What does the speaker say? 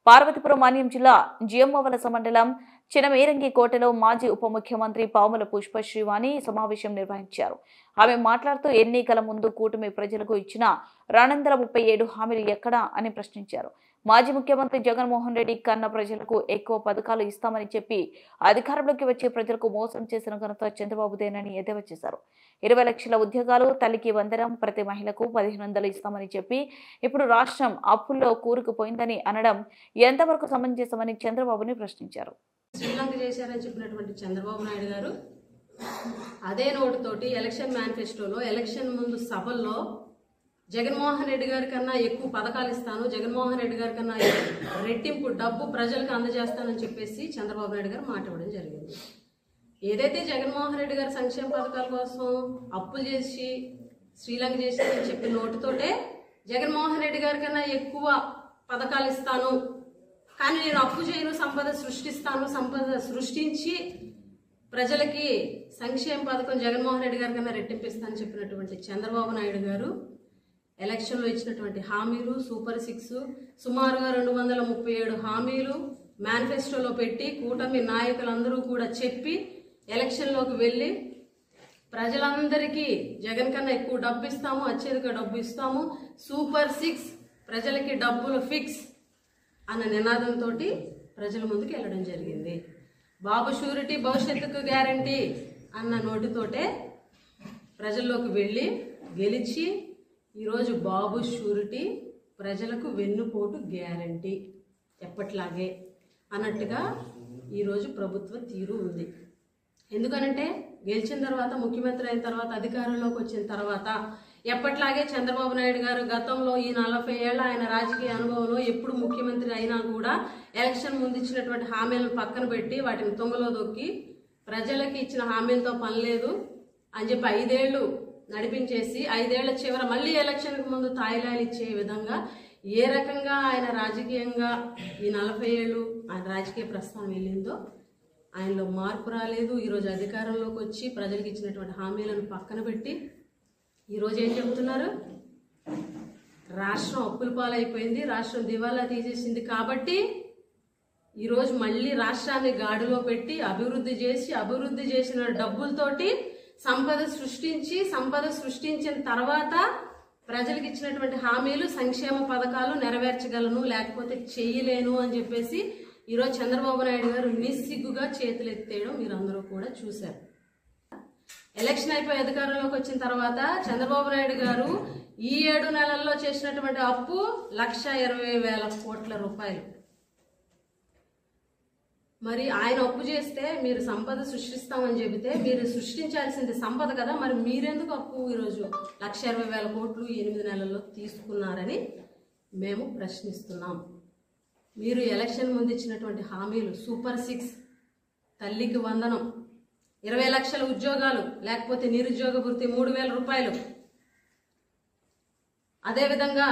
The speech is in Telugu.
పార్వతీపురం మాన్యం జిల్లా జియమ్మవలస మండలం చినమేరంగి కోటలో మాజీ ఉప ముఖ్యమంత్రి పాముల పుష్పశ్రీవాణి సమావేశం నిర్వహించారు. ఆమె మాట్లాడుతూ ఎన్నికల ముందు కూటమి ప్రజలకు ఇచ్చిన 237 హామీలు ఎక్కడా అని ప్రశ్నించారు. మాజీ ముఖ్యమంత్రి జగన్మోహన్ రెడ్డి కన్న ప్రజలకు ఎక్కువ పథకాలు ఇస్తామని చెప్పి అధికారంలోకి వచ్చే ప్రజలకు మోసం చేసిన ఘనత చంద్రబాబుదేనని ఎద్దేవా చేశారు. 20 లక్షల ఉద్యోగాలు, తల్లికి వందనం, ప్రతి మహిళకు 1500 ఇస్తామని చెప్పి ఇప్పుడు రాష్ట్రం అప్పుల్లో కూరుకుపోయిందని అనడం ఎంతవరకు సమంజసమని చంద్రబాబుని ప్రశ్నించారు. శ్రీలంక చేశారని చెప్పినటువంటి చంద్రబాబు నాయుడు గారు అదే నోటుతోటి ఎలక్షన్ మేనిఫెస్టోలో ఎలక్షన్ ముందు సభల్లో జగన్మోహన్ రెడ్డి గారి కన్నా ఎక్కువ పథకాలు ఇస్తాను, జగన్మోహన్ రెడ్డి గారి కన్నా రెట్టింపు డబ్బు ప్రజలకు అందజేస్తానని చెప్పేసి చంద్రబాబు నాయుడు గారు మాట ఇవ్వడం జరిగింది. ఏదైతే జగన్మోహన్ రెడ్డి గారి సంక్షేమ పథకాల కోసం అప్పులు చేసి శ్రీలంక చేశారని చెప్పి నోటుతోటే జగన్మోహన్ రెడ్డి గారి కన్నా ఎక్కువ పథకాలు ఇస్తాను, కానీ నేను అప్పు చేయను, సంపద సృష్టిస్తాను, సంపద సృష్టించి ప్రజలకి సంక్షేమ పథకం జగన్మోహన్ రెడ్డి గారి కన్నా రెట్టింపిస్తానని చెప్పినటువంటి చంద్రబాబు నాయుడు గారు ఎలక్షన్లో ఇచ్చినటువంటి హామీలు సూపర్ 6 సుమారుగా 237 హామీలు మేనిఫెస్టోలో పెట్టి కూటమి నాయకులందరూ కూడా చెప్పి ఎలక్షన్లోకి వెళ్ళి ప్రజలందరికీ జగన్ కన్నా ఎక్కువ డబ్బు ఇస్తాము, అత్యధిక డబ్బు ఇస్తాము, సూపర్ 6 ప్రజలకి డబ్బులు ఫిక్స్ అన్న నినాదంతో ప్రజల ముందుకు వెళ్ళడం జరిగింది. బాబు షూరిటీ భవిష్యత్తుకు గ్యారంటీ అన్న నోటితోటే ప్రజల్లోకి వెళ్ళి గెలిచి ఈరోజు బాబు షూరిటీ ప్రజలకు వెన్నుపోటు గ్యారంటీ ఎప్పట్లాగే అన్నట్టుగా ఈరోజు ప్రభుత్వ తీరు ఉంది. ఎందుకనంటే గెలిచిన తర్వాత, ముఖ్యమంత్రి అయిన తర్వాత, అధికారంలోకి వచ్చిన తర్వాత ఎప్పట్లాగే చంద్రబాబు నాయుడు గారు గతంలో ఈ 40 ఏళ్ల ఆయన రాజకీయ అనుభవంలో ఎప్పుడు ముఖ్యమంత్రి అయినా కూడా ఎలక్షన్ ముందు ఇచ్చినటువంటి హామీలను పక్కన పెట్టి వాటిని తుంగలో దొక్కి ప్రజలకి ఇచ్చిన హామీలతో పని లేదు అని చెప్పి 5 ఏళ్లు నడిపించేసి 5 ఏళ్ల చివర మళ్ళీ ఎలక్షన్కు ముందు తాయిలాలు ఇచ్చే విధంగా ఏ రకంగా ఆయన రాజకీయంగా ఈ 40 ఏళ్ళు ఆయన రాజకీయ ప్రస్థానం వెళ్ళిందో ఆయనలో మార్పు రాలేదు. ఈరోజు అధికారంలోకి వచ్చి ప్రజలకు ఇచ్చినటువంటి హామీలను పక్కన పెట్టి ఈరోజు ఏం చెబుతున్నారు? రాష్ట్రం అప్పుల పాలైపోయింది, రాష్ట్రం దివాలా తీసేసింది కాబట్టి ఈరోజు మళ్ళీ రాష్ట్రాన్ని గాడిలో పెట్టి అభివృద్ధి చేసిన డబ్బులతోటి సంపద సృష్టించిన తర్వాత ప్రజలకు ఇచ్చినటువంటి హామీలు సంక్షేమ పథకాలు నెరవేర్చగలను, లేకపోతే చెయ్యలేను అని చెప్పేసి ఈరోజు చంద్రబాబు నాయుడు గారు నిస్సిగ్గుగా చేతులు ఎత్తేయడం మీరు అందరూ కూడా చూశారు. ఎలక్షన్ అయిపోయి అధికారంలోకి వచ్చిన తర్వాత చంద్రబాబు నాయుడు గారు ఈ 7 నెలల్లో చేసినటువంటి అప్పు 1,20,000 కోట్ల రూపాయలు. మరి ఆయన అప్పు చేస్తే మీరు సంపద సృష్టిస్తామని చెబితే మీరు సృష్టించాల్సింది సంపద కదా, మరి మీరెందుకు అప్పు ఈరోజు 1,20,000 కోట్లు 8 నెలల్లో తీసుకున్నారని మేము ప్రశ్నిస్తున్నాం. మీరు ఎలక్షన్ ముందు ఇచ్చినటువంటి హామీలు సూపర్ 6, తల్లికి వందనం, 20 లక్షల ఉద్యోగాలు, లేకపోతే నిరుద్యోగ భృతి 3,000 రూపాయలు, అదేవిధంగా